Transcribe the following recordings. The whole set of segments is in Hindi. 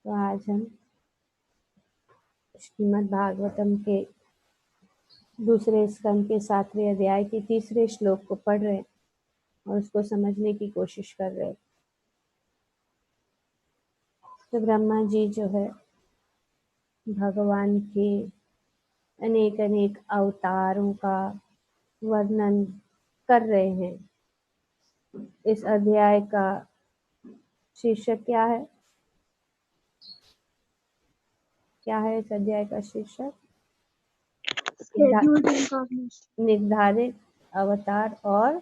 तो आज हम श्रीमद् भागवतम के दूसरे स्कंद के 7वें अध्याय के तीसरे श्लोक को पढ़ रहे हैं और उसको समझने की कोशिश कर रहे हैं। तो ब्रह्मा जी जो है भगवान के अनेक अनेक अवतारों का वर्णन कर रहे हैं। इस अध्याय का शीर्षक क्या है? क्या है इस अध्याय का शीर्षक? निर्धारित अवतार और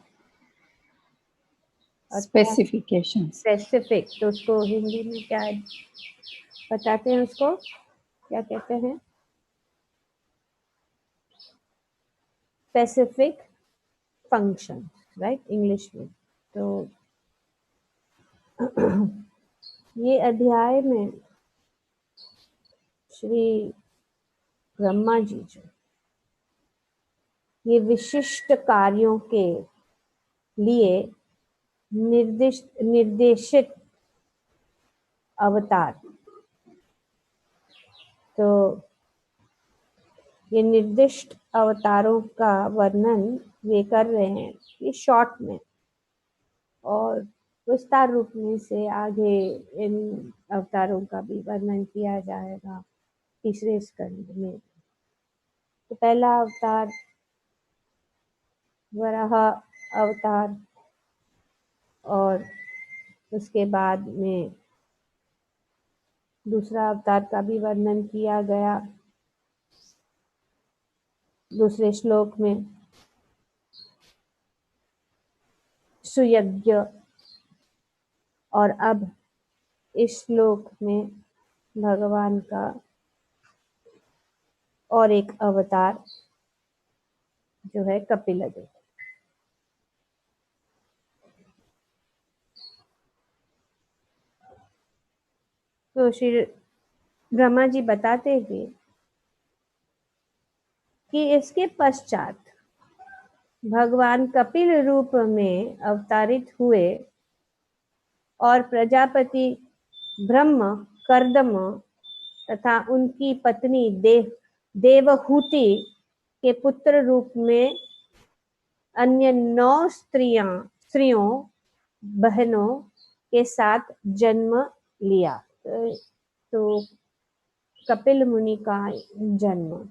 स्पेसिफिकेशन। स्पेसिफिक। तो उसको हिंदी में क्या बताते हैं? उसको क्या कहते हैं? स्पेसिफिक फंक्शन, राइट, इंग्लिश में। तो ये अध्याय में श्री ब्रह्मा जी जो ये विशिष्ट कार्यों के लिए निर्देशित अवतार, तो ये निर्दिष्ट अवतारों का वर्णन वे कर रहे हैं ये शॉर्ट में, और विस्तार रूप में से आगे इन अवतारों का भी वर्णन किया जाएगा तीसरे स्कंद में। तो पहला अवतार वराह अवतार, और उसके बाद में दूसरा अवतार का भी वर्णन किया गया दूसरे श्लोक में, सुयज्ञ। और अब इस श्लोक में भगवान का और एक अवतार जो है कपिलदेव। तो श्री ब्रह्मा जी बताते हैं कि इसके पश्चात भगवान कपिल रूप में अवतारित हुए और प्रजापति ब्रह्म कर्दम तथा उनकी पत्नी देवहूति के पुत्र रूप में अन्य 9 स्त्रियों बहनों के साथ जन्म लिया। तो कपिल मुनि का जन्म,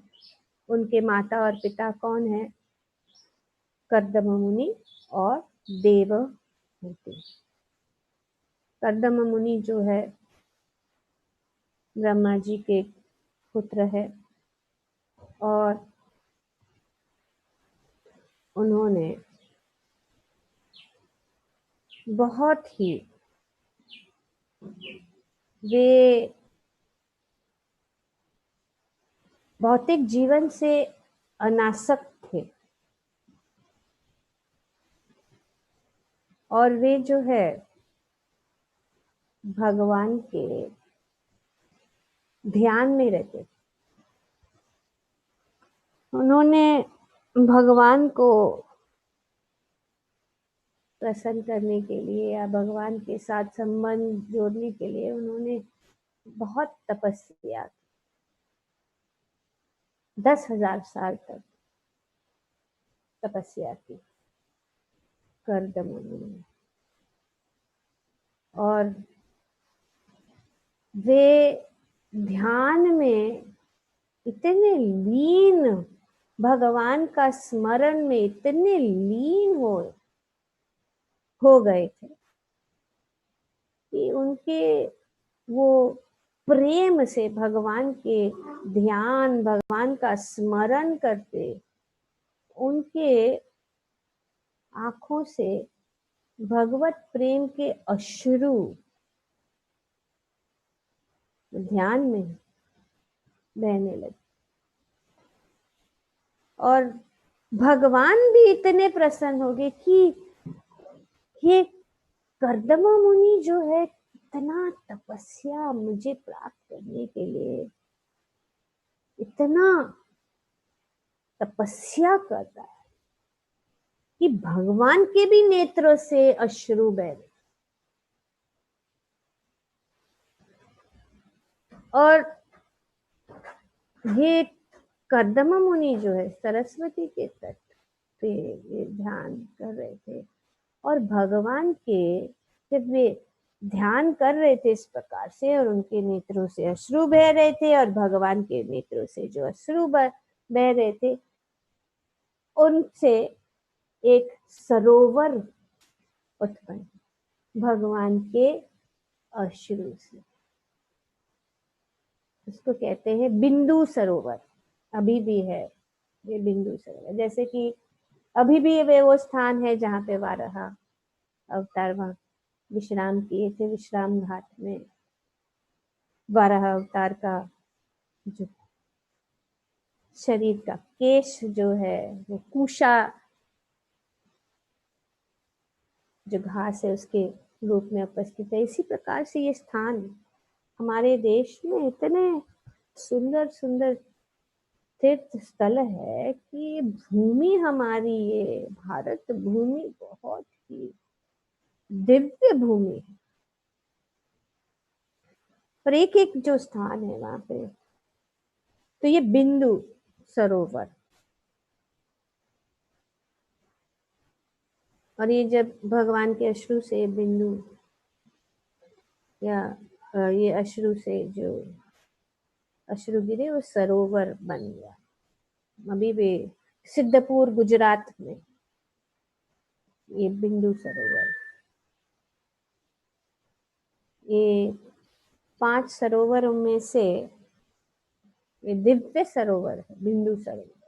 उनके माता और पिता कौन है? कर्दम मुनि और देवहूति। कर्दम मुनि जो है ब्रह्मा जी के पुत्र है, और उन्होंने बहुत ही वे भौतिक जीवन से अनासक्त थे, और वे जो है भगवान के ध्यान में रहते थे। उन्होंने भगवान को प्रसन्न करने के लिए या भगवान के साथ संबंध जोड़ने के लिए उन्होंने बहुत तपस्या की। 10,000 साल तक तपस्या की कर्दम मुनि ने, और वे ध्यान में इतने लीन, भगवान का स्मरण में इतने लीन हो गए थे कि उनके वो प्रेम से भगवान के ध्यान, भगवान का स्मरण करते उनके आंखों से भगवत प्रेम के अश्रु ध्यान में बहने लगे, और भगवान भी इतने प्रसन्न हो गए कि ये कर्दम मुनि जो है इतना तपस्या मुझे प्राप्त करने के लिए इतना तपस्या करता है कि भगवान के भी नेत्रों से अश्रु बह रहे। और ये कर्दम मुनि जो है सरस्वती के तट पे ये ध्यान कर रहे थे, और भगवान के जब वे ध्यान कर रहे थे इस प्रकार से, और उनके नेत्रों से अश्रु बह रहे थे, और भगवान के नेत्रों से जो अश्रु बह रहे थे, उनसे एक सरोवर उत्पन्न, भगवान के अश्रु से। उसको कहते हैं बिंदु सरोवर, अभी भी है ये बिंदु सरोवर। जैसे कि अभी भी वे वो स्थान है जहाँ पे वाराह अवतार वहाँ विश्राम किए थे, विश्राम घाट में। वाराह अवतार का जो शरीर का केश जो है वो कुशा जो घास है उसके रूप में उपस्थित है। इसी प्रकार से ये स्थान हमारे देश में इतने सुंदर सुंदर तीर्थ स्थल है कि भूमि हमारी, ये भारत भूमि बहुत ही दिव्य भूमि है। पर एक एक जो स्थान है वहां पे, तो ये बिंदु सरोवर, और ये जब भगवान के अश्रु से बिंदु या ये अश्रु से जो अश्रु गिरे वो सरोवर बन गया। अभी भी सिद्धपुर गुजरात में ये बिंदु सरोवर, ये 5 सरोवरों में से ये दिव्य सरोवर है, बिंदु सरोवर।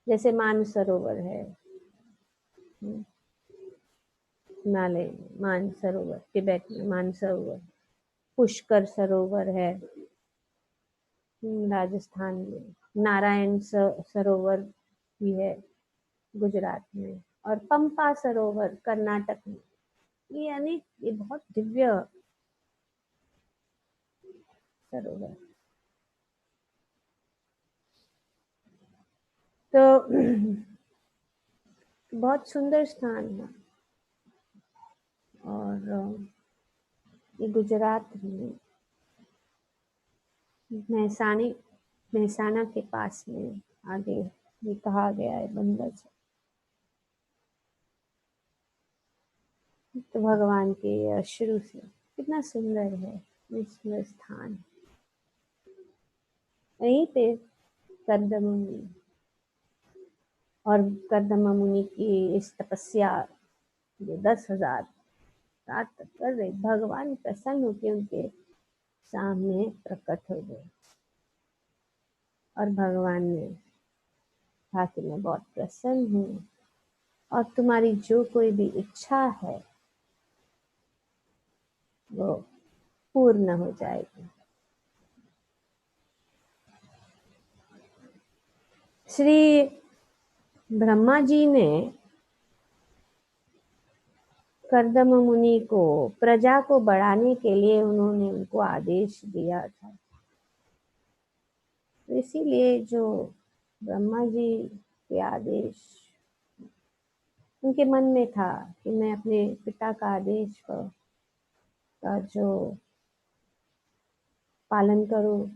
जैसे मान सरोवर है हिमालय में, मान सरोवर तिब्बत में, मान सरोवर, पुष्कर सरोवर है राजस्थान में, नारायण सरोवर भी है गुजरात में, और पंपा सरोवर कर्नाटक में। ये यानी ये बहुत दिव्य सरोवर। तो बहुत सुंदर स्थान है, और ये गुजरात में मेहसाणा के पास में आगे ये कहा गया है बंदर से। तो भगवान के अश्रु से कितना सुंदर है ये सुंदर स्थान। यहीं पे कर्दम मुनि, और कर्दम मुनि की इस तपस्या जो 10,000 रात तक कर रहे, भगवान प्रसन्न होकर उनके सामने प्रकट हो गए, और भगवान ने कहा कि मैं बहुत प्रसन्न हूँ, और तुम्हारी जो कोई भी इच्छा है वो पूर्ण हो जाएगी। श्री ब्रह्मा जी ने कर्दम मुनि को प्रजा को बढ़ाने के लिए उन्होंने उनको आदेश दिया था। तो इसीलिए जो ब्रह्मा जी के आदेश उनके मन में था कि मैं अपने पिता का आदेश का जो पालन करूं,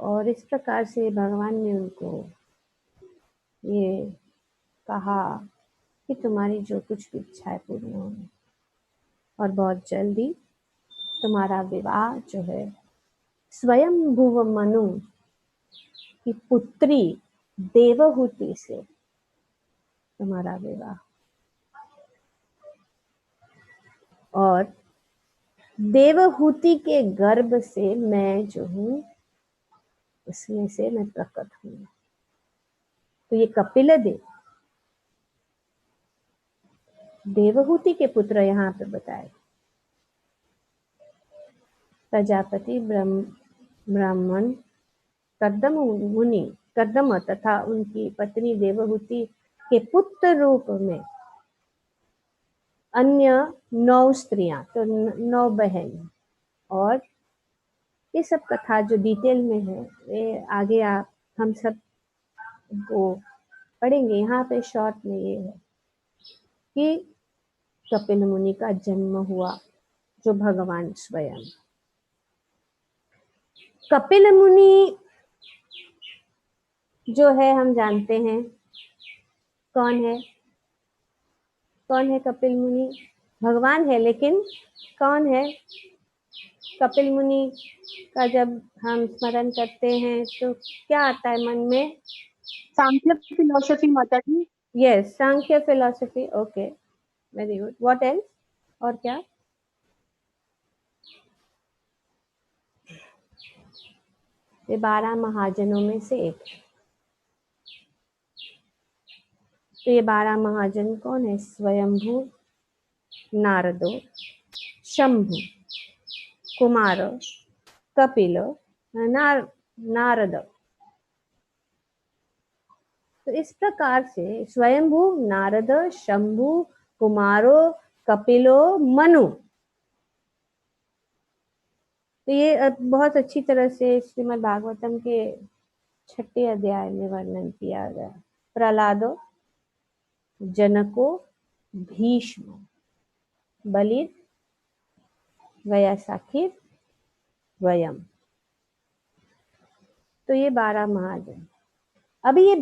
और इस प्रकार से भगवान ने उनको ये कहा कि तुम्हारी जो कुछ भी इच्छाएं पूर्ण होंगी, और बहुत जल्दी तुम्हारा विवाह जो है स्वयं भुव मनु की पुत्री देवहूति से तुम्हारा विवाह, और देवहूति के गर्भ से मैं जो हूँ उसमें से मैं प्रकट हूँ। तो ये कपिल देव देवहूति के पुत्र यहाँ पे बताए। प्रजापति ब्राह्मण कर्दम मुनि, कर्दम तथा उनकी पत्नी देवहूति के पुत्र रूप में अन्य 9 स्त्रियां, तो 9 बहन। और ये सब कथा जो डिटेल में है वे आगे हम सब वो पढ़ेंगे। यहाँ पे शॉर्ट में ये है कि कपिल मुनि का जन्म हुआ, जो भगवान स्वयं। कपिल मुनि जो है हम जानते हैं कौन है। कौन है कपिल मुनि? भगवान है, लेकिन कौन है कपिल मुनि का? जब हम स्मरण करते हैं तो क्या आता है मन में? सांख्य फिलोसफी माता जी। Yes, Sankhya philosophy. Okay, very good. What else? और क्या? ये 12 महाजनों में से एक। तो ये 12 महाजन कौन है? स्वयंभू, नारदो, शंभु, कुमार, कपिल, नारद। तो इस प्रकार से स्वयंभू, नारद, शंभु, कुमारो, कपिलो, मनु। तो ये बहुत अच्छी तरह से श्रीमद् भागवतम के 6 अध्याय में वर्णन किया गया। प्रहलादो, जनको, भीष्म, बलिर, वयसाखिर, वयम। तो ये 12 महाजन। अभी ये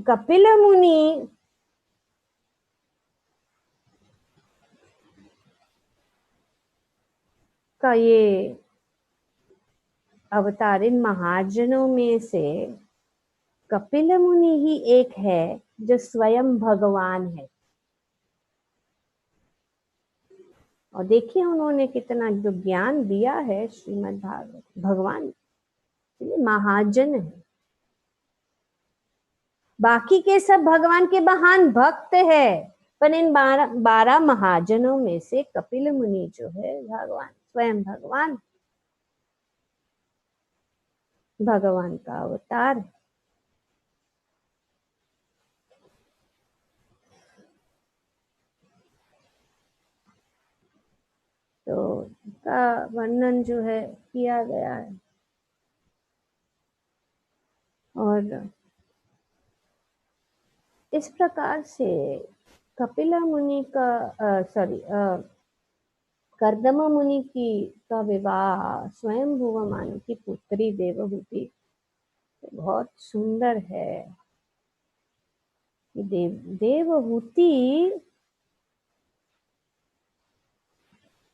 कपिल मुनि का ये अवतार, इन महाजनों में से कपिल मुनि ही एक है जो स्वयं भगवान है। और देखिए उन्होंने कितना जो ज्ञान दिया है श्रीमद् भागवत। भगवान महाजन है। बाकी के सब भगवान के महान भक्त है, पर इन 12 महाजनों में से कपिल मुनि जो है भगवान, स्वयं भगवान, भगवान का अवतार। तो इसका वर्णन जो है किया गया है। और इस प्रकार से कपिल मुनि का कर्दम मुनि का विवाह स्वयंभुव मानु की पुत्री देवहूति, बहुत सुंदर है। देवहूति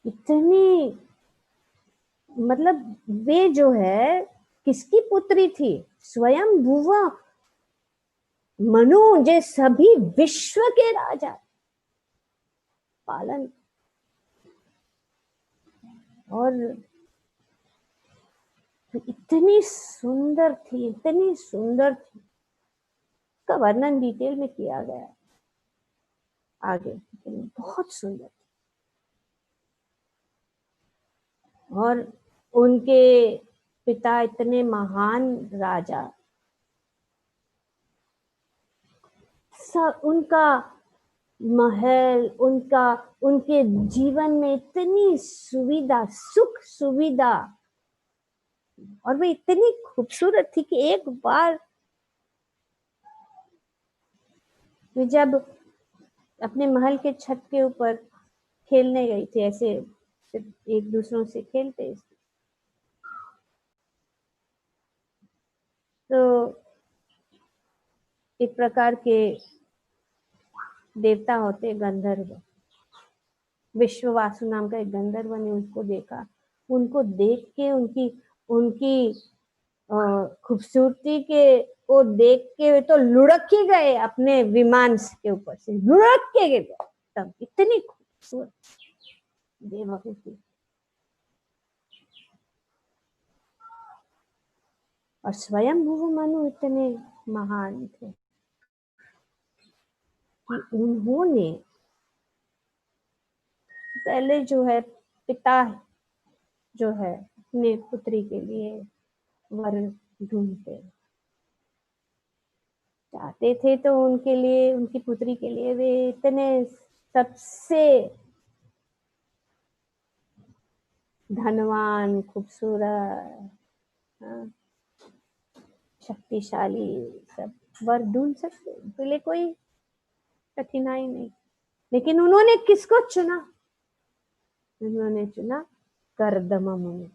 इतनी, मतलब वे जो है किसकी पुत्री थी? स्वयंभुव मनु, जे सभी विश्व के राजा पालन। और इतनी सुंदर थी, इतनी सुंदर थी, का वर्णन डिटेल में किया गया है आगे। बहुत सुंदर। और उनके पिता इतने महान राजा, उनका महल, उनके जीवन में इतनी सुविधा, सुख सुविधा, और वो इतनी खूबसूरत थी कि एक बार वे जब अपने महल के छत के ऊपर खेलने गई थी, ऐसे एक दूसरों से खेलते, तो एक प्रकार के देवता होते गंधर्व, विश्ववासु नाम का एक गंधर्व ने उनको देखा। उनको देख के उनकी उनकी खूबसूरती के वो देख के तो लुढ़क ही गए, अपने विमान के ऊपर से लुढ़क के गए। तब इतनी खूबसूरत देवहूति। और स्वयंभुव मनु इतने महान थे कि उन्होंने पहले जो है पिता जो है अपने पुत्री के लिए वर ढूंढते चाहते थे, तो उनके लिए, उनकी पुत्री के लिए वे इतने सबसे धनवान, खूबसूरत, शक्तिशाली सब वर ढूंढ सकते, उनके लिए कोई कठिनाई नहीं। लेकिन उन्होंने किसको चुना? उन्होंने चुना कर्दम मुनि।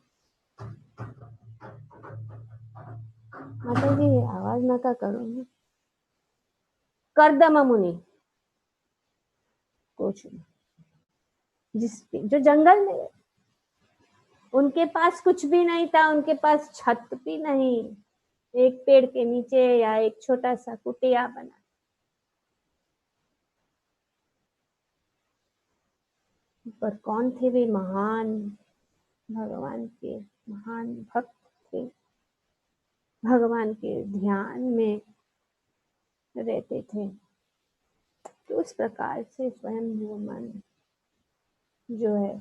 माता जी आवाज ना करो, कर्दम मुनि को चुना, जो जंगल में, उनके पास कुछ भी नहीं था, उनके पास छत भी नहीं, एक पेड़ के नीचे या एक छोटा सा कुटिया बना। पर कौन थे वे? महान भगवान के महान भक्त थे, भगवान के ध्यान में रहते थे। तो उस प्रकार से स्वयं वो मन जो है,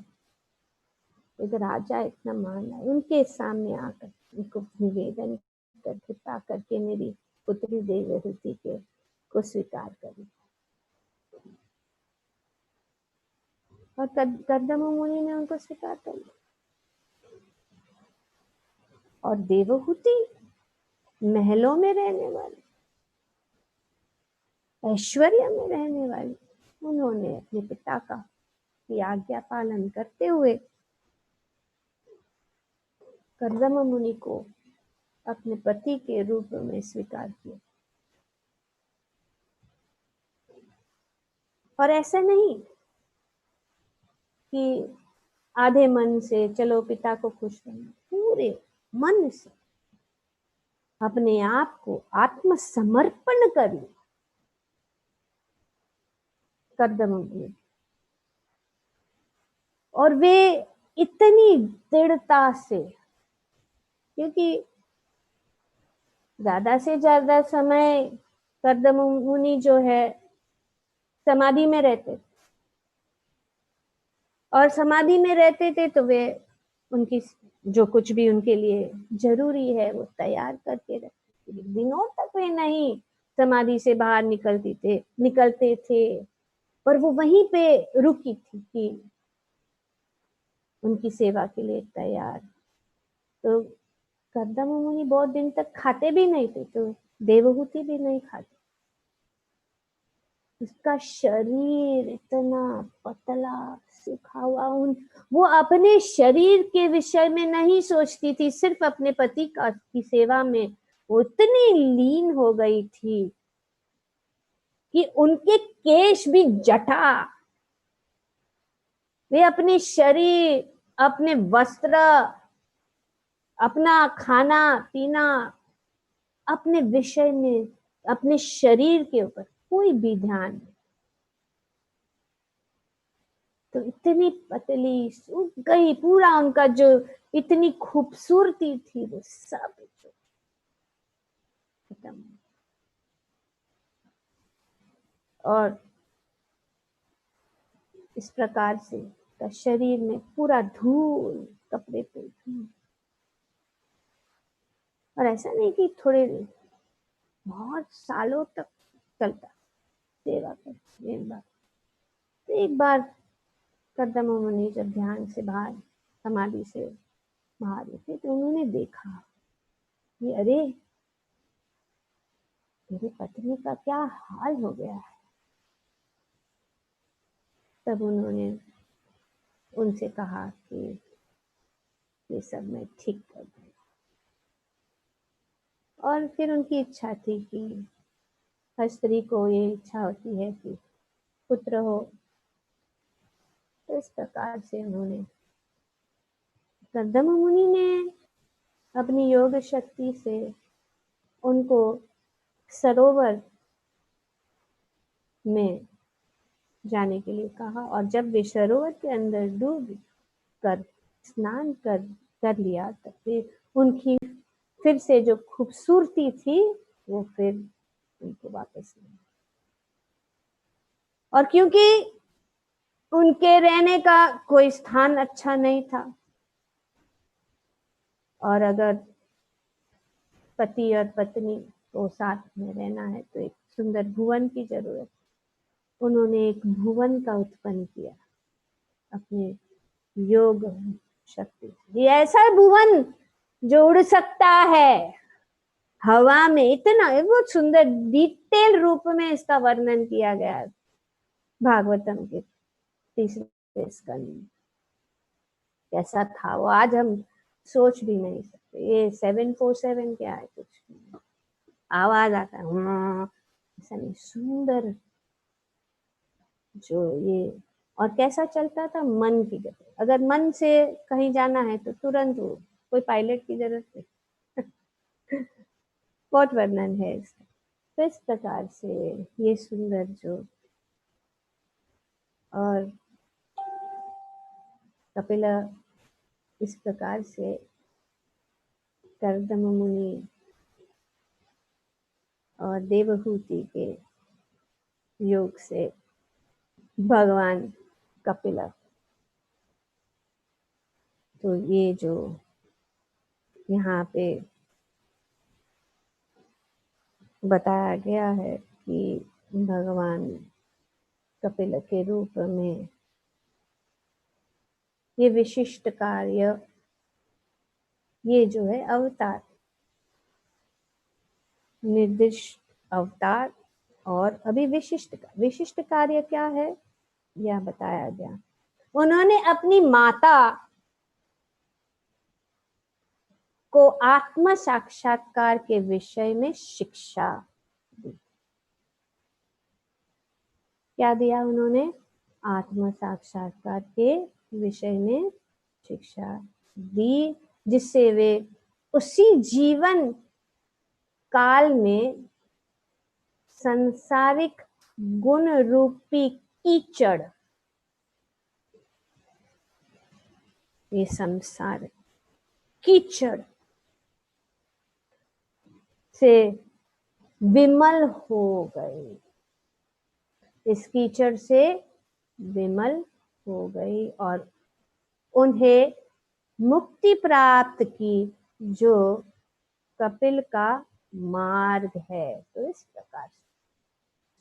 एक राजा इतना मान है, उनके सामने आकर उनको निवेदन कर कृपा करके मेरी पुत्री देवहूति के को स्वीकार करी। और कर्दम मुनि ने उनको स्वीकार कर लिया। और देवहूति महलों में रहने वाली, ऐश्वर्य में रहने वाली, उन्होंने अपने पिता का की आज्ञा पालन करते हुए कर्दम मुनि को अपने पति के रूप में स्वीकार किया। और ऐसा नहीं कि आधे मन से चलो पिता को खुश करना, पूरे मन से अपने आप को आत्मसमर्पण कर लिया कर्दम मुनि। और वे इतनी दृढ़ता से, क्योंकि ज्यादा से ज्यादा समय कर्दम मुनि जो है समाधि में रहते थे, और समाधि में रहते थे तो वे उनकी जो कुछ भी उनके लिए जरूरी है वो तैयार करके रखते थे। दिनों तक वे नहीं समाधि से बाहर निकलते थे, पर वो वहीं पे रुकी थी कि उनकी सेवा के लिए तैयार। तो कर्दम मुनि बहुत दिन तक खाते भी नहीं थे, तो देवहूति भी नहीं खाते। उसका शरीर इतना पतला सूखा हुआ, वो अपने शरीर के विषय में नहीं सोचती थी, सिर्फ अपने पति की सेवा में वो इतनी लीन हो गई थी कि उनके केश भी जटा। वे अपने शरीर, अपने वस्त्र, अपना खाना पीना, अपने विषय में, अपने शरीर के ऊपर कोई भी ध्यान नहीं। तो इतनी पतली सूख गई, पूरा उनका जो इतनी खूबसूरती थी वो सब खत्म। और इस प्रकार से का शरीर में पूरा धूल, कपड़े पे धूल। और ऐसा नहीं कि थोड़े, बहुत सालों तक चलता सेवा कर। एक बार कर्दम मुनि जब ध्यान से बाहर, समाधि से बाहर उठे, तो उन्होंने देखा कि अरे मेरी पत्नी का क्या हाल हो गया है। तब उन्होंने उनसे कहा कि ये सब मैं ठीक कर दूंगा। और फिर उनकी इच्छा थी कि हर स्त्री को ये इच्छा होती है कि पुत्र हो। तो इस प्रकार से उन्होंने, कर्दम मुनि ने अपनी योग शक्ति से उनको सरोवर में जाने के लिए कहा। और जब वे सरोवर के अंदर डूब कर स्नान कर लिया, तब फिर उनकी फिर से जो खूबसूरती थी वो फिर उनको वापस मिली। और क्योंकि उनके रहने का कोई स्थान अच्छा नहीं था, और अगर पति और पत्नी को साथ में रहना है तो एक सुंदर भुवन की जरूरत। उन्होंने एक भुवन का उत्पन्न किया अपने योग शक्ति। ये ऐसा भुवन जो उड़ सकता है हवा में, इतना बहुत सुंदर डिटेल रूप में इसका वर्णन किया गया है भागवतम के 3 स्कंद में। कैसा था वो आज हम सोच भी नहीं सकते। ये 747 क्या है, कुछ नहीं। आवाज आता है ऐसा नहीं, सुंदर जो ये, और कैसा चलता था, मन की गति। अगर मन से कहीं जाना है तो तुरंत वो, कोई पायलट की जरूरत नहीं। बहुत वर्णन है इसका। तो इस प्रकार से ये सुंदर जो, और कपिला इस प्रकार से कर्दम मुनि और देवहूति के योग से भगवान कपिला, तो ये जो यहाँ पे बताया गया है कि भगवान कपिल के रूप में ये विशिष्ट कार्य, ये जो है अवतार, निर्दिष्ट अवतार, और अभी विशिष्ट कार्य क्या है यह बताया गया। उन्होंने अपनी माता को आत्म साक्षात्कार के विषय में शिक्षा दी। क्या दिया उन्होंने? आत्म साक्षात्कार के विषय में शिक्षा दी, जिससे वे उसी जीवन काल में संसारिक गुण रूपी कीचड़, ये संसार कीचड़ से विमल हो गई, इस कीचड़ से विमल हो गई और उन्हें मुक्ति प्राप्त की, जो कपिल का मार्ग है। तो इस प्रकार से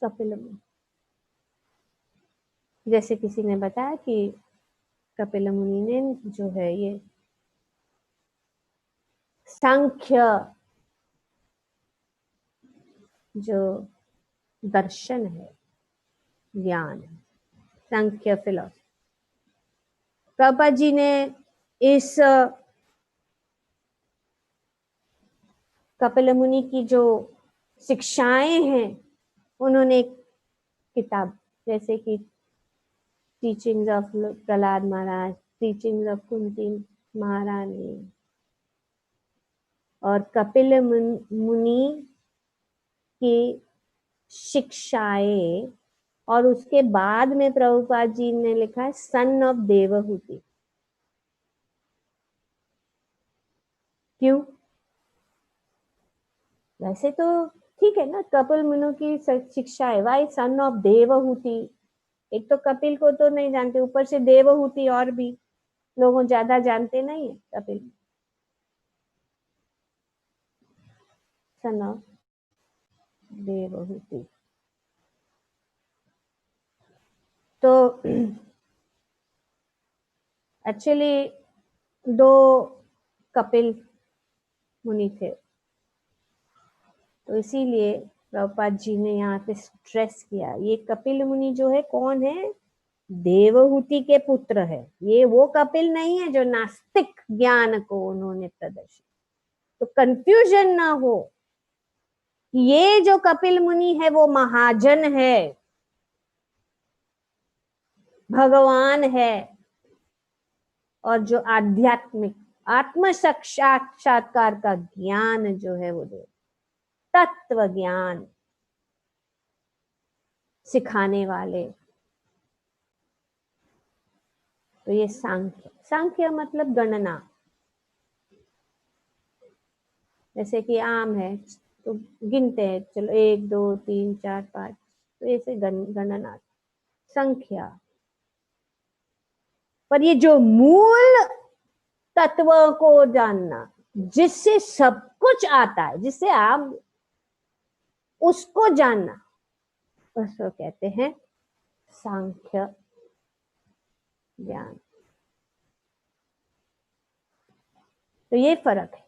कपिल मुनि, जैसे किसी ने बताया कि कपिल मुनि ने जो है ये सांख्य जो दर्शन है, ज्ञान है, सांख्य फिलॉसफी, प्रभुपाद जी ने इस कपिल मुनि की जो शिक्षाएं हैं, उन्होंने एक किताब, जैसे कि teachings of Prahlad Maharaj, teachings of Kunti महारानी, और कपिल मुनि की शिक्षाएं, और उसके बाद में प्रभुपाद जी ने लिखा है सन ऑफ देवहूति। क्यों? वैसे तो ठीक है ना, कपिल मुनि की शिक्षा है, वाई सन ऑफ देवहूति? एक तो कपिल को तो नहीं जानते, ऊपर से देवहूति और भी लोगों ज्यादा जानते नहीं है कपिल, सन ऑफ देवहूति। तो एक्चुअली दो कपिल मुनि थे, तो इसीलिए प्रभुपाद जी ने यहाँ पे स्ट्रेस किया, ये कपिल मुनि जो है कौन है? देवहूति के पुत्र है। ये वो कपिल नहीं है जो नास्तिक ज्ञान को उन्होंने प्रदर्शित, तो कंफ्यूजन ना हो। ये जो कपिल मुनि है वो महाजन है, भगवान है, और जो आध्यात्मिक आत्म साक्षात्कार का ज्ञान जो है वो दे, तत्व ज्ञान सिखाने वाले। तो ये सांख्य मतलब गणना, जैसे कि आम है तो गिनते हैं, चलो 1 2 3 4 5, तो ऐसे गणना, संख्या। पर ये जो मूल तत्व को जानना, जिससे सब कुछ आता है, जिससे आप उसको जानना, उसको कहते हैं सांख्य ज्ञान। तो ये फर्क है,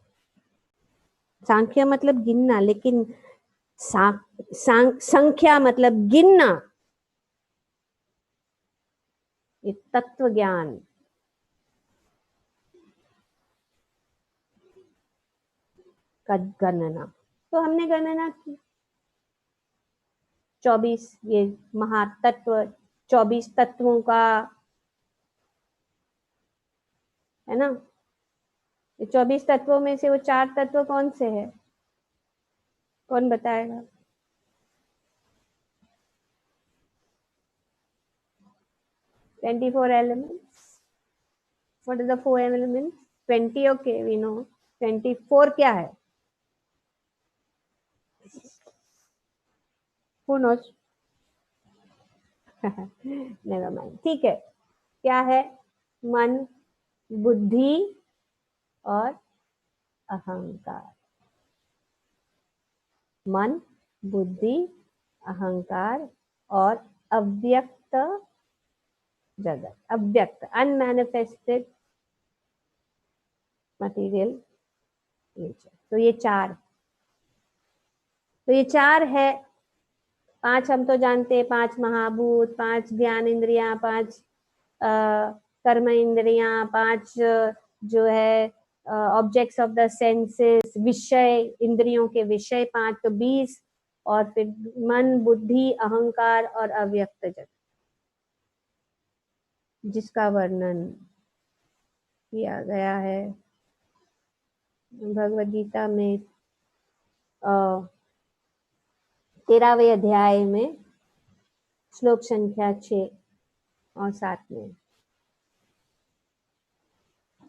सांख्य मतलब गिनना, लेकिन संख्या मतलब गिनना, ये तत्व ज्ञान। का गणना। तो हमने गणना की 24, ये महातत्व 24 तत्वों का है ना। ये 24 तत्वों में से वो 4 तत्व कौन से है, कौन बताएगा? "24 elements"। What are the 4 elements? 20, okay, we know. 24 क्या है? Who knows? Never mind. ठीक है, क्या है? मन, बुद्धि और अहंकार। मन, बुद्धि, अहंकार और अव्यक्त जगत, अव्यक्त, अनमैनिफेस्टेड मटेरियल नेचर। तो ये 4, तो ये 4 है। 5 हम तो जानते हैं, 5 महाभूत, 5 ज्ञान इंद्रियां, 5 कर्म इंद्रियां, 5 जो है ऑब्जेक्ट्स ऑफ द सेंसेस, विषय, इंद्रियों के विषय 5, तो 20, और फिर मन, बुद्धि, अहंकार और अव्यक्त जगत, जिसका वर्णन किया गया है भगवद गीता में 13वें अध्याय में श्लोक संख्या 6 और 7 में।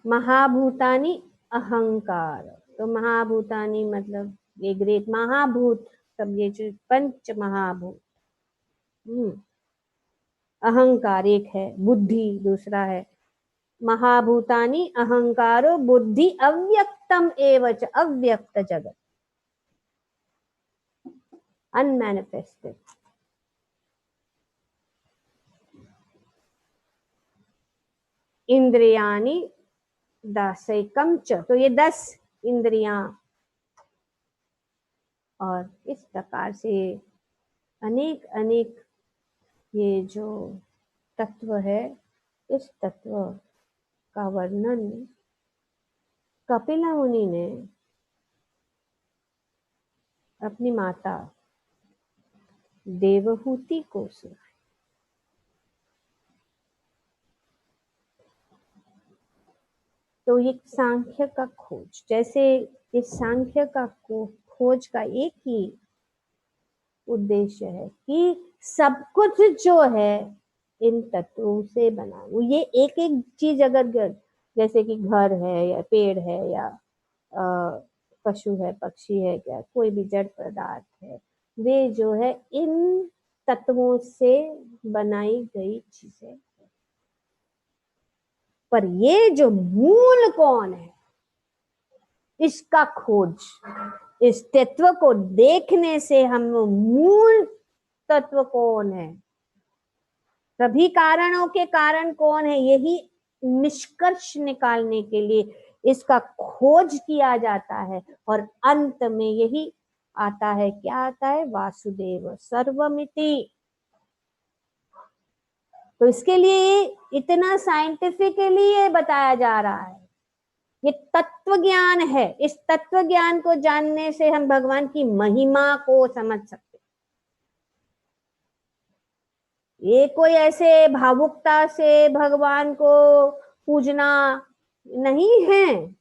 महाभूतानि अहंकार, तो महाभूतानि मतलब ये ग्रेट महाभूत, सब ये जो पंच महाभूत। अहंकार एक है, बुद्धि दूसरा है। महाभूतानि अहंकारो बुद्धि अव्यक्तम एवच, अव्यक्त जगत, अनमैनिफेस्टेड। इंद्रियानि दासैकम च, तो ये 10 इंद्रियां, और इस प्रकार से अनेक अनेक ये जो तत्व है, इस तत्व का वर्णन कपिल मुनि ने अपनी माता देवहूति को सुना। तो ये सांख्य का खोज, जैसे इस सांख्य का खोज का एक ही उद्देश्य है कि सब कुछ जो है इन तत्वों से बना। वो ये एक एक चीज अगर जैसे कि घर है या पेड़ है या पशु है, पक्षी है, क्या कोई भी जड़ पदार्थ है, वे जो है इन तत्वों से बनाई गई चीजें। पर ये जो मूल कौन है, इसका खोज, इस तत्व को देखने से हम मूल तत्व कौन है, सभी कारणों के कारण कौन है, यही निष्कर्ष निकालने के लिए इसका खोज किया जाता है। और अंत में यही आता है, क्या आता है? वासुदेव सर्वमिति। तो इसके लिए इतना साइंटिफिकली ये बताया जा रहा है, ये तत्व ज्ञान है। इस तत्व ज्ञान को जानने से हम भगवान की महिमा को समझ सकते। ये कोई ऐसे भावुकता से भगवान को पूजना नहीं है,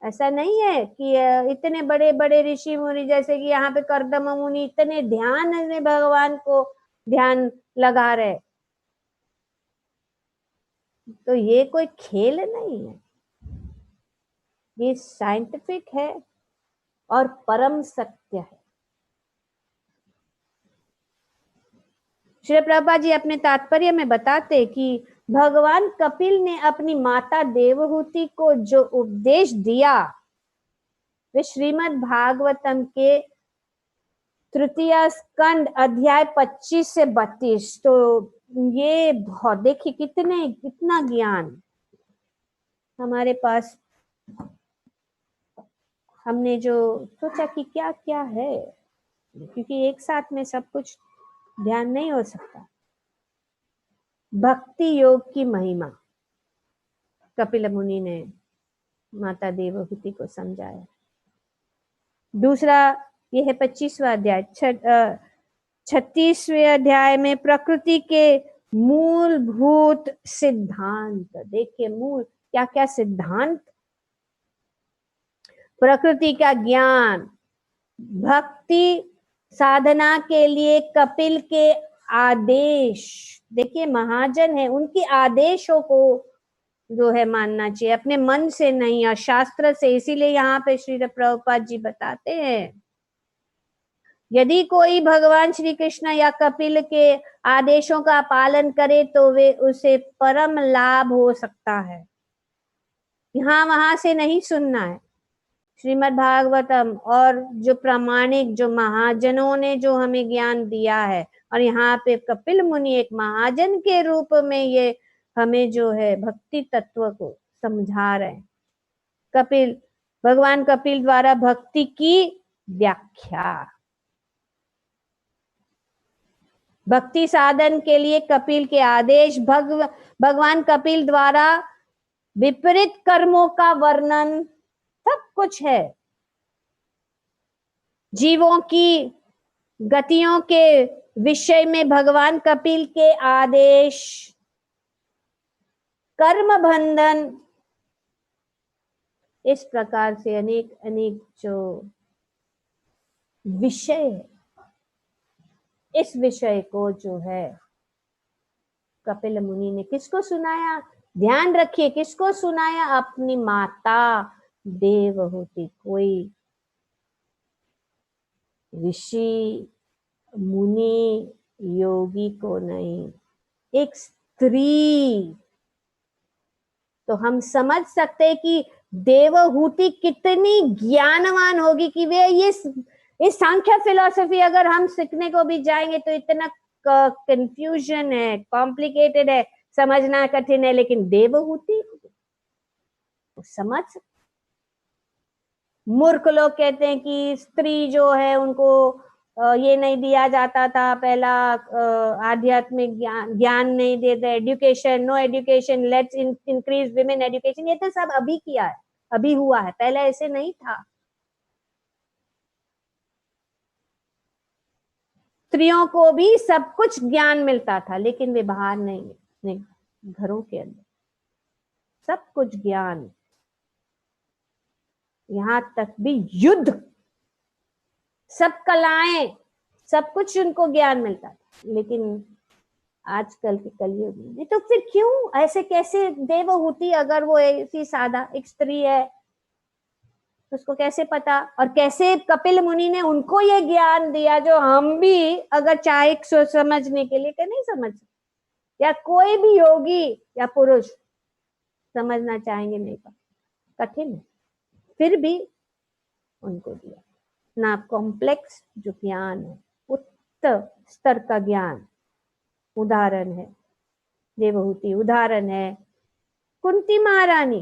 ऐसा नहीं है कि इतने बड़े बड़े ऋषि मुनि, जैसे कि यहाँ पे कर्दम मुनि इतने ध्यान में भगवान को ध्यान लगा रहे, तो ये कोई खेल नहीं है, ये साइंटिफिक है और परम सत्य है। श्री प्रभुपाद जी अपने तात्पर्य में बताते कि भगवान कपिल ने अपनी माता देवहूति को जो उपदेश दिया, वे श्रीमद् भागवतम के तृतीय स्कंद अध्याय 25 से 32। तो ये बहुत, देखिए कितना ज्ञान हमारे पास। हमने जो सोचा कि क्या क्या है, क्योंकि एक साथ में सब कुछ ध्यान नहीं हो सकता। भक्ति योग की महिमा कपिल मुनि ने माता देवहूति को समझाया। दूसरा ये है 25वां अध्याय। 36वें अध्याय में प्रकृति के मूलभूत सिद्धांत। देखिए मूल क्या क्या सिद्धांत, प्रकृति का ज्ञान, भक्ति साधना के लिए कपिल के आदेश। देखिए महाजन है, उनके आदेशों को जो है मानना चाहिए, अपने मन से नहीं और शास्त्र से। इसीलिए यहाँ पे श्री प्रभुपाद जी बताते हैं यदि कोई भगवान श्री कृष्ण या कपिल के आदेशों का पालन करे तो वे उसे परम लाभ हो सकता है। यहाँ वहां से नहीं सुनना है। श्रीमद् भागवतम और जो प्रामाणिक जो महाजनों ने जो हमें ज्ञान दिया है, और यहाँ पे कपिल मुनि एक महाजन के रूप में ये हमें जो है भक्ति तत्व को समझा रहे हैं। कपिल, भगवान कपिल द्वारा भक्ति की व्याख्या, भक्ति साधन के लिए कपिल के आदेश, भगवान कपिल द्वारा विपरीत कर्मों का वर्णन, सब कुछ है। जीवों की गतियों के विषय में भगवान कपिल के आदेश, कर्म बंधन, इस प्रकार से अनेक अनेक जो विषय है, इस विषय को जो है कपिल मुनि ने किसको सुनाया? ध्यान रखिए, किसको सुनाया? अपनी माता देवहूति। कोई ऋषि मुनि योगी को नहीं, एक स्त्री। तो हम समझ सकते हैं कि देवहूति कितनी ज्ञानवान होगी कि वे ये सांख्य फिलॉसफी अगर हम सीखने को भी जाएंगे तो इतना कंफ्यूजन है, कॉम्प्लिकेटेड है, समझना कठिन है, लेकिन देवहूति तो समझ। मूर्ख लोग कहते हैं कि स्त्री जो है उनको ये नहीं दिया जाता था, पहला आध्यात्मिक ज्ञान नहीं देते, education, no education, let's increase women education. ये तो सब अभी किया है, अभी हुआ है, पहले ऐसे नहीं था। स्त्रियों को भी सब कुछ ज्ञान मिलता था, लेकिन वे बाहर नहीं, घरों के अंदर सब कुछ ज्ञान, यहां तक भी युद्ध, सब कलाएं, सब कुछ उनको ज्ञान मिलता था। लेकिन आजकल के कलयुग में तो फिर क्यों ऐसे, कैसे देवहूति, अगर वो ऐसी सादा एक स्त्री है उसको कैसे पता? और कैसे कपिल मुनि ने उनको ये ज्ञान दिया जो हम भी अगर चाहे समझने के लिए नहीं समझ, या कोई भी योगी या पुरुष समझना चाहेंगे नहीं पाए, कठिन है, फिर भी उनको दिया। ना कॉम्प्लेक्स जो ज्ञान है, उच्च स्तर का ज्ञान। उदाहरण है देवहूति, उदाहरण है कुंती महारानी।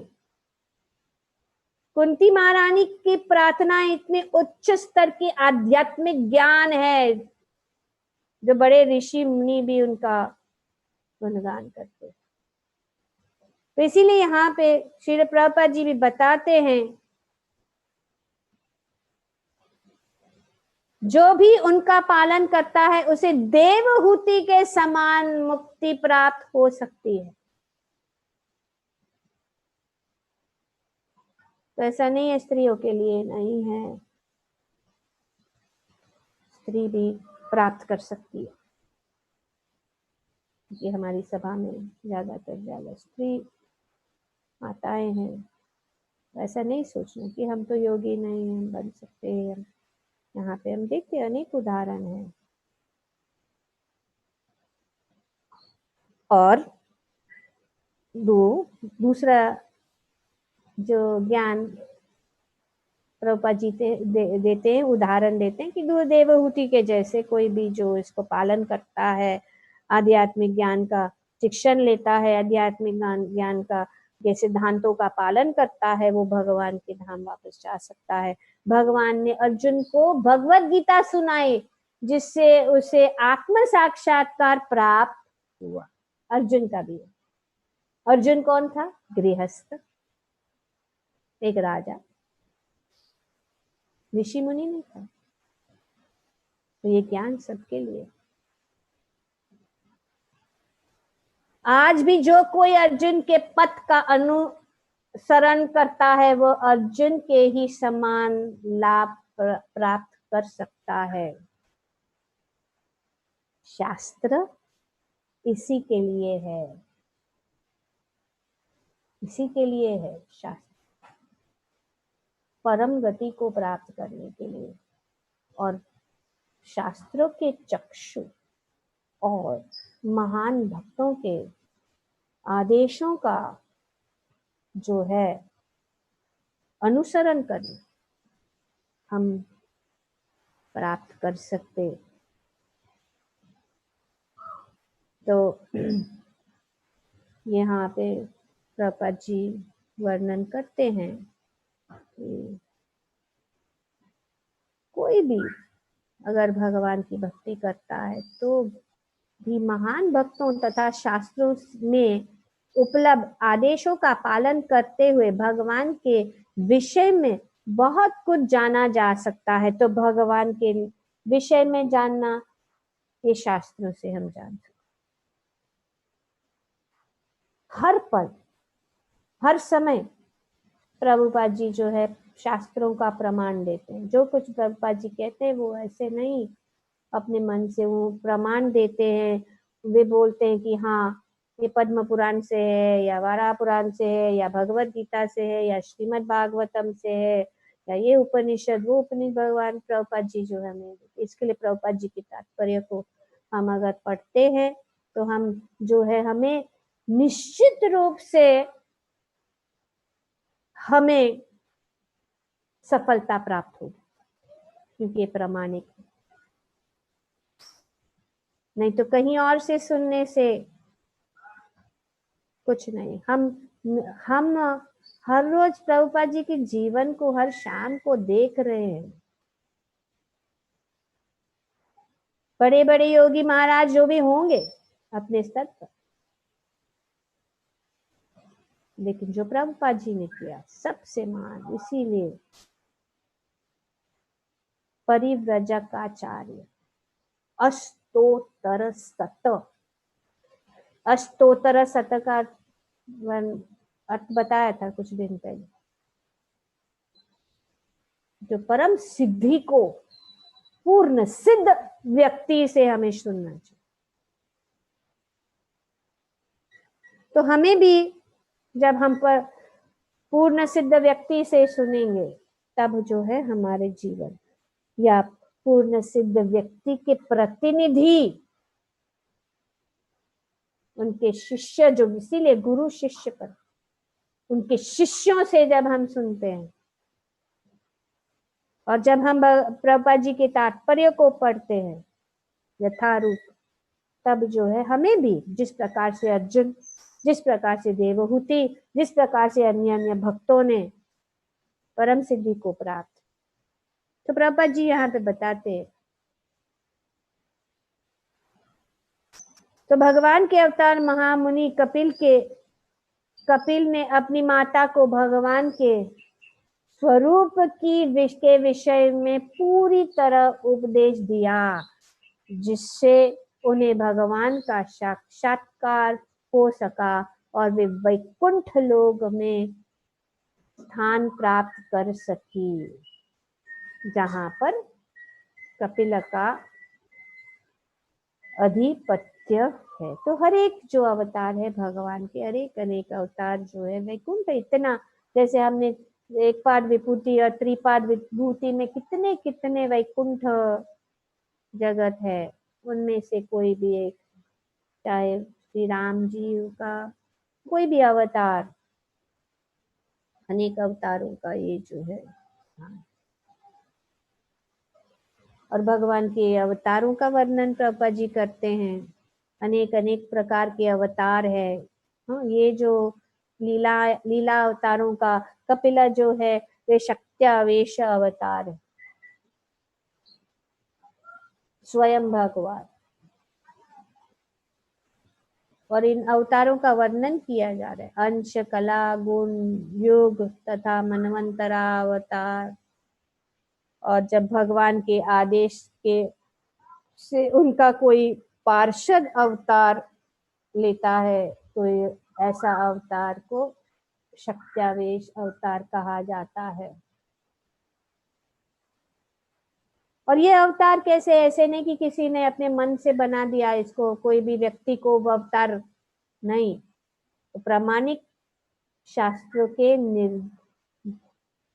कुंती महारानी की प्रार्थना इतने उच्च स्तर की आध्यात्मिक ज्ञान है जो बड़े ऋषि मुनि भी उनका गुणगान करते हैं। तो इसीलिए यहाँ पे श्री प्रभुपाद जी भी बताते हैं जो भी उनका पालन करता है उसे देवहूति के समान मुक्ति प्राप्त हो सकती है। तो ऐसा नहीं है स्त्रियों के लिए नहीं है, स्त्री भी प्राप्त कर सकती है। कि हमारी सभा में ज्यादा स्त्री माताएं हैं, तो ऐसा नहीं सोचना कि हम तो योगी नहीं हम बन सकते हैं। यहाँ पे हम देखते हैं अनेक उदाहरण हैं। और दूसरा जो ज्ञान प्रभुपाद जी देते हैं, उदाहरण देते हैं कि देवहूति के जैसे कोई भी जो इसको पालन करता है, आध्यात्मिक ज्ञान का शिक्षण लेता है, आध्यात्मिक ज्ञान का के सिद्धांतों का पालन करता है, वो भगवान के धाम वापस जा सकता है। भगवान ने अर्जुन को भगवत गीता सुनाई जिससे उसे आत्म साक्षात्कार प्राप्त हुआ। अर्जुन का भी, अर्जुन कौन था? गृहस्थ, एक राजा। ऋषि मुनि ने था। तो ये ज्ञान सबके लिए। आज भी जो कोई अर्जुन के पथ का अनुसरण करता है वो अर्जुन के ही समान लाभ प्राप्त कर सकता है। शास्त्र इसी के लिए है, इसी के लिए है शास्त्र, परम गति को प्राप्त करने के लिए। और शास्त्रों के चक्षु और महान भक्तों के आदेशों का जो है अनुसरण करना हम प्राप्त कर सकते। तो यहाँ पे प्रभुपाद जी वर्णन करते हैं कि कोई भी अगर भगवान की भक्ति करता है तो भी महान भक्तों तथा शास्त्रों में उपलब्ध आदेशों का पालन करते हुए भगवान के विषय में बहुत कुछ जाना जा सकता है। तो भगवान के विषय में जानना ये शास्त्रों से हम जान सकते। हर पल हर समय प्रभुपाद जी जो है शास्त्रों का प्रमाण देते हैं। जो कुछ प्रभुपाद जी कहते हैं वो ऐसे नहीं अपने मन से वो प्रमाण देते हैं। वे बोलते हैं कि हाँ ये पद्म पुराण से है या वाराह पुराण से है या भगवत गीता से है या श्रीमद् भागवतम से है या ये उपनिषद वो उपनिषद। भगवान प्रभुपाद जी जो है हमें इसके लिए प्रभुपाद जी की तात्पर्य को हम अगर पढ़ते हैं तो हम जो है हमें निश्चित रूप से हमें सफलता प्राप्त होगी, क्योंकि ये प्रामाणिक है। नहीं तो कहीं और से सुनने से कुछ नहीं। हम हर रोज प्रभुपाद जी के जीवन को हर शाम को देख रहे हैं। बड़े बड़े योगी महाराज जो भी होंगे अपने स्तर पर, लेकिन जो प्रभुपाद जी ने किया सबसे महान। इसीलिए परिव्रजकाचार्य अष्टोत्तर शत, अष्टोत्तर शत का अर्थ बताया था कुछ दिन पहले। जो परम सिद्धि को पूर्ण सिद्ध व्यक्ति से हमें सुनना चाहिए। तो हमें भी जब हम पर पूर्ण सिद्ध व्यक्ति से सुनेंगे तब जो है हमारे जीवन या पूर्ण सिद्ध व्यक्ति के प्रतिनिधि उनके शिष्य जो, इसीलिए गुरु शिष्य पर, उनके शिष्यों से जब हम सुनते हैं और जब हम प्रभुपाद जी के तात्पर्य को पढ़ते हैं यथारूप, तब जो है हमें भी जिस प्रकार से अर्जुन, जिस प्रकार से देवहूति, जिस प्रकार से अन्य अन्य भक्तों ने परम सिद्धि को प्राप्त। तो प्रभुपाद जी यहाँ पे बताते हैं तो भगवान के अवतार महामुनि कपिल ने अपनी माता को भगवान के स्वरूप के विषय में पूरी तरह उपदेश दिया, जिससे उन्हें भगवान का साक्षात्कार हो सका और वे वैकुंठ लोक में स्थान प्राप्त कर सकी, जहां पर कपिल का अधिपत्य है। तो हर एक जो अवतार है भगवान के, अनेक अनेक अवतार जो है वैकुंठ, इतना जैसे हमने एक पाद विभूति और त्रिपाद विभूति में कितने कितने वैकुंठ जगत है, उनमें से कोई भी एक, चाहे श्री राम जी का कोई भी अवतार, अनेक अवतारों का ये जो है। और भगवान के अवतारों का वर्णन प्रभुपाद जी करते हैं। अनेक अनेक प्रकार के अवतार है। ये जो लीला अवतारों का कपिला जो है वे शक्त्यावेश अवतार है, स्वयं भगवान। और इन अवतारों का वर्णन किया जा रहा है। अंश, कला, गुण, योग तथा मनवंतरा अवतार, और जब भगवान के आदेश के से उनका कोई पार्षद अवतार लेता है तो ऐसा अवतार को शक्त्यावेश अवतार कहा जाता है। और ये अवतार कैसे, ऐसे नहीं कि किसी ने अपने मन से बना दिया इसको, कोई भी व्यक्ति को वो अवतार नहीं, तो प्रामाणिक शास्त्रों के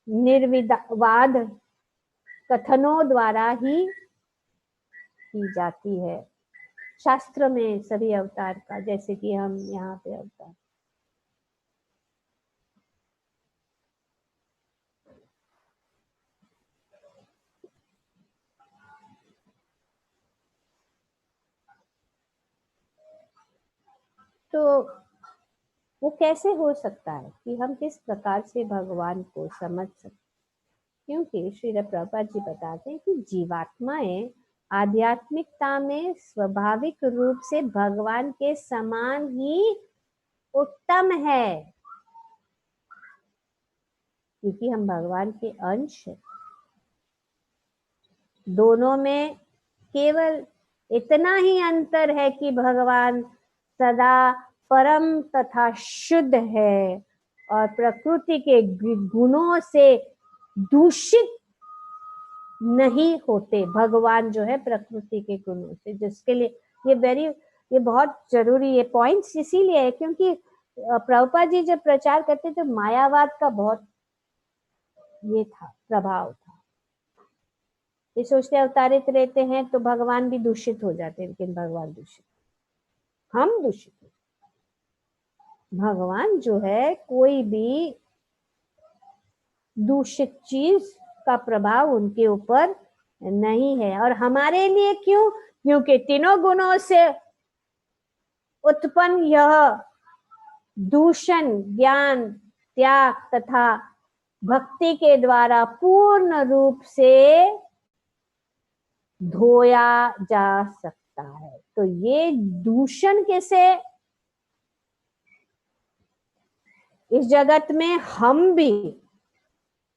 निर्विवाद कथनों द्वारा ही की जाती है। शास्त्र में सभी अवतार का, जैसे कि हम यहाँ पे अवतार, तो वो कैसे हो सकता है कि हम किस प्रकार से भगवान को समझ सकते, क्योंकि श्री प्रभुपाद जी बताते हैं कि जीवात्माएं आध्यात्मिकता में स्वाभाविक रूप से भगवान के समान ही उत्तम है, क्योंकि हम भगवान के अंश हैं। दोनों में केवल इतना ही अंतर है कि भगवान सदा परम तथा शुद्ध है और प्रकृति के गुणों से दूषित नहीं होते। भगवान जो है प्रकृति के गुणों से, जिसके लिए ये बहुत जरूरी ये पॉइंट्स इसीलिए है क्योंकि प्रभुपाद जी जब प्रचार करते तो मायावाद का बहुत ये था, प्रभाव था। ये सोचते अवतारित रहते हैं तो भगवान भी दूषित हो जाते हैं, लेकिन भगवान दूषित, हम दूषित, भगवान जो है कोई भी दूषित चीज का प्रभाव उनके ऊपर नहीं है। और हमारे लिए क्यों? क्योंकि तीनों गुणों से उत्पन्न यह दूषण ज्ञान त्याग तथा भक्ति के द्वारा पूर्ण रूप से धोया जा सकता है। तो ये दूषण कैसे, इस जगत में हम भी,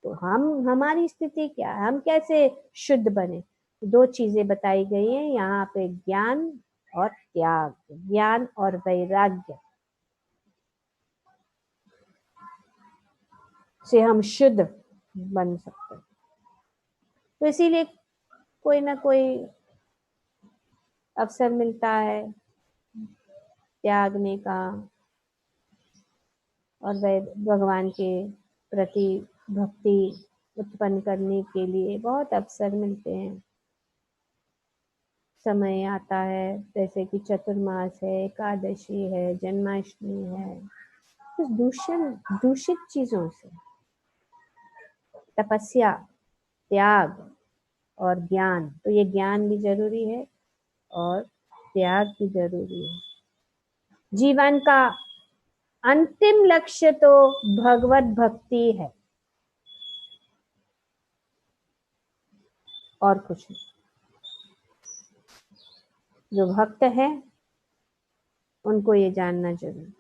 तो हमारी स्थिति क्या है, हम कैसे शुद्ध बने? दो चीजें बताई गई हैं यहाँ पे, ज्ञान और त्याग, ज्ञान और वैराग्य से हम शुद्ध बन सकते हैं। तो इसीलिए कोई ना कोई अवसर मिलता है त्यागने का और भगवान के प्रति भक्ति उत्पन्न करने के लिए बहुत अवसर मिलते हैं। समय आता है जैसे कि चतुर्मास है, एकादशी है, जन्माष्टमी है, कुछ दूषित चीजों से तपस्या, त्याग और ज्ञान, तो ये ज्ञान भी जरूरी है और त्याग भी जरूरी है। जीवन का अंतिम लक्ष्य तो भगवत भक्ति है और कुछ नहीं। जो भक्त है उनको ये जानना जरूरी,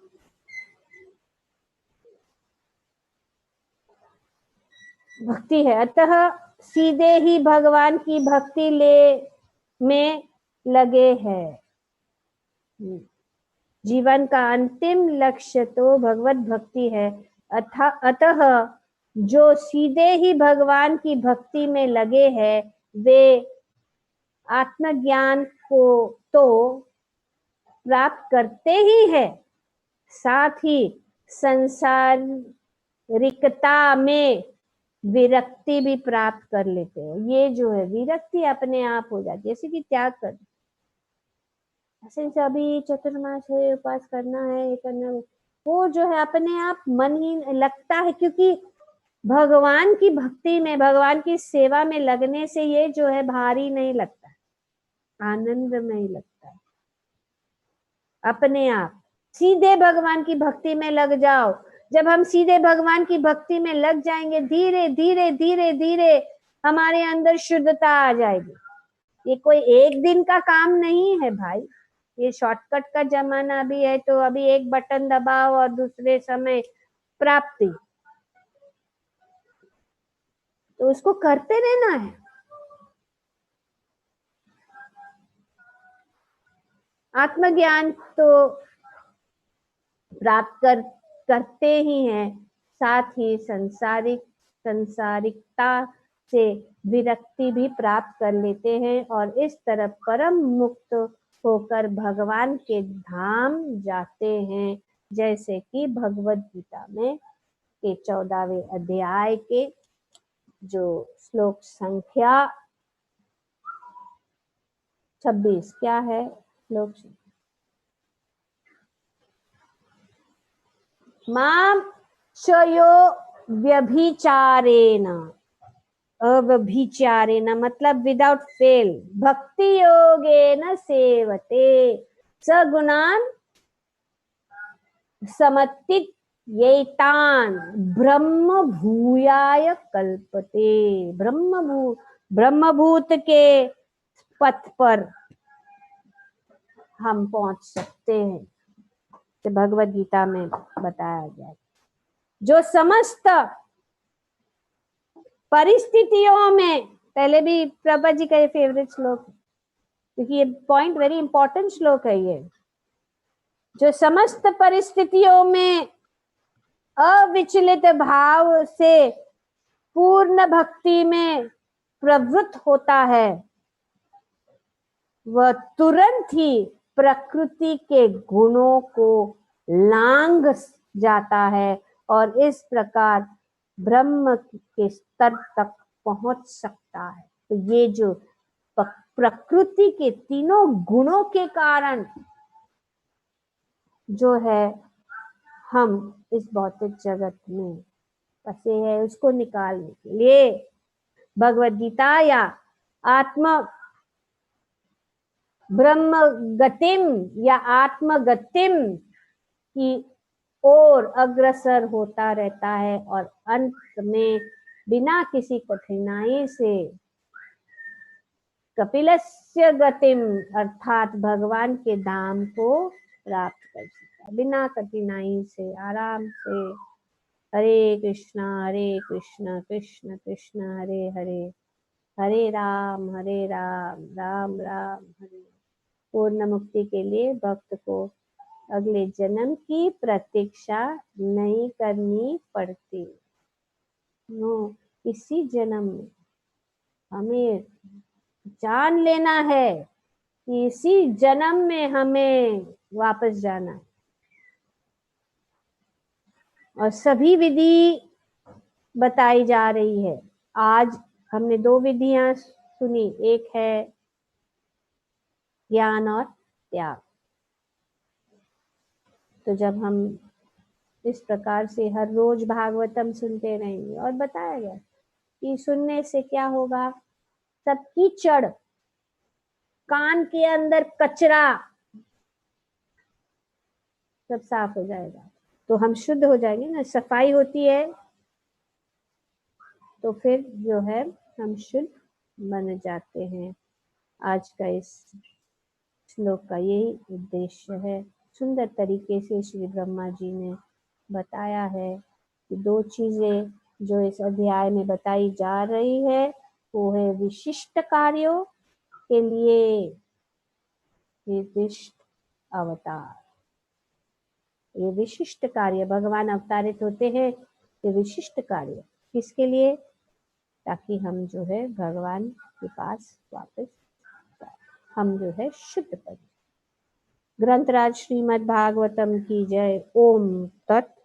भक्ति है, अतः सीधे ही भगवान की भक्ति में लगे हैं। जीवन का अंतिम लक्ष्य तो भगवत भक्ति है, अतः जो सीधे ही भगवान की भक्ति में लगे हैं वे आत्मज्ञान को तो प्राप्त करते ही है, साथ ही संसारिकता में विरक्ति भी प्राप्त कर लेते हो। ये जो है विरक्ति अपने आप हो जाती है, जैसे कि त्याग कर, ऐसे अभी चतुर्मास है, उपास करना है, ये करना है, वो जो है अपने आप मन ही लगता है, क्योंकि भगवान की भक्ति में, भगवान की सेवा में लगने से ये जो है भारी नहीं लगता, आनंद नहीं लगता है। अपने आप सीधे भगवान की भक्ति में लग जाओ। जब हम सीधे भगवान की भक्ति में लग जाएंगे, धीरे धीरे धीरे धीरे हमारे अंदर शुद्धता आ जाएगी। ये कोई एक दिन का काम नहीं है भाई, ये शॉर्टकट का जमाना भी है, तो अभी एक बटन दबाओ और दूसरे समय प्राप्ति, तो उसको करते रहना है। आत्मज्ञान तो प्राप्त करते ही हैं, साथ ही संसारिकता से विरक्ति भी प्राप्त कर लेते हैं और इस तरह परम मुक्त होकर भगवान के धाम जाते हैं। जैसे कि भगवद गीता में के 14वें अध्याय के जो श्लोक संख्या 26 क्या है श्लोक? माम चयो व्यभिचारेण, अव्यभिचारेण मतलब विदाउट फेल, भक्ति योगेन सेवते सगुणान समत्तित येतान ब्रह्म भूयाय कल्पते। ब्रह्मभूत के पथ पर हम पहुंच सकते हैं, तो भगवद गीता में बताया गया। जो समस्त परिस्थितियों में, पहले भी प्रभा जी का ये फेवरेट श्लोक है क्योंकि ये पॉइंट वेरी इंपॉर्टेंट श्लोक है ये। जो समस्त परिस्थितियों में अविचलित भाव से पूर्ण भक्ति में प्रवृत्त होता है, वह तुरंत ही प्रकृति के गुणों को लांघ जाता है और इस प्रकार ब्रह्म के स्तर तक पहुंच सकता है। तो ये जो प्रकृति के तीनों गुणों के कारण जो है हम इस भौतिक जगत में फंसे हैं, उसको निकालने के लिए भगवद गीता या आत्म ब्रह्म गतिम या आत्मगतिम की ओर अग्रसर होता रहता है और अंत में बिना किसी कठिनाई से कपिलस्य गतिम अर्थात भगवान के धाम को प्राप्त कर सकता है, बिना कठिनाई से आराम से। हरे कृष्ण कृष्ण कृष्ण हरे हरे, हरे राम राम राम हरे। पूर्ण मुक्ति के लिए भक्त को अगले जन्म की प्रतीक्षा नहीं करनी पड़ती। इसी जन्म में हमें जान लेना है कि इसी जन्म में हमें वापस जाना है। और सभी विधि बताई जा रही है। आज हमने 2 विधियां सुनी, एक है ज्ञान और त्याग। तो जब हम इस प्रकार से हर रोज भागवतम सुनते रहेंगे, और बताया गया कि सुनने से क्या होगा, सब कीचड़, कान के अंदर कचरा सब साफ हो जाएगा, तो हम शुद्ध हो जाएंगे ना। सफाई होती है तो फिर जो है हम शुद्ध बन जाते हैं। आज का इस श्लोक का यही उद्देश्य है। सुंदर तरीके से श्री ब्रह्मा जी ने बताया है कि 2 चीजें जो इस अध्याय में बताई जा रही है वो है विशिष्ट कार्यों के लिए विशिष्ट अवतार। ये विशिष्ट कार्य भगवान अवतारित होते हैं, ये विशिष्ट कार्य किसके लिए? ताकि हम जो है भगवान के पास वापस हम जो है शुद्ध बने। ग्रंथराज श्रीमद् भागवतम की जय। ओम तत्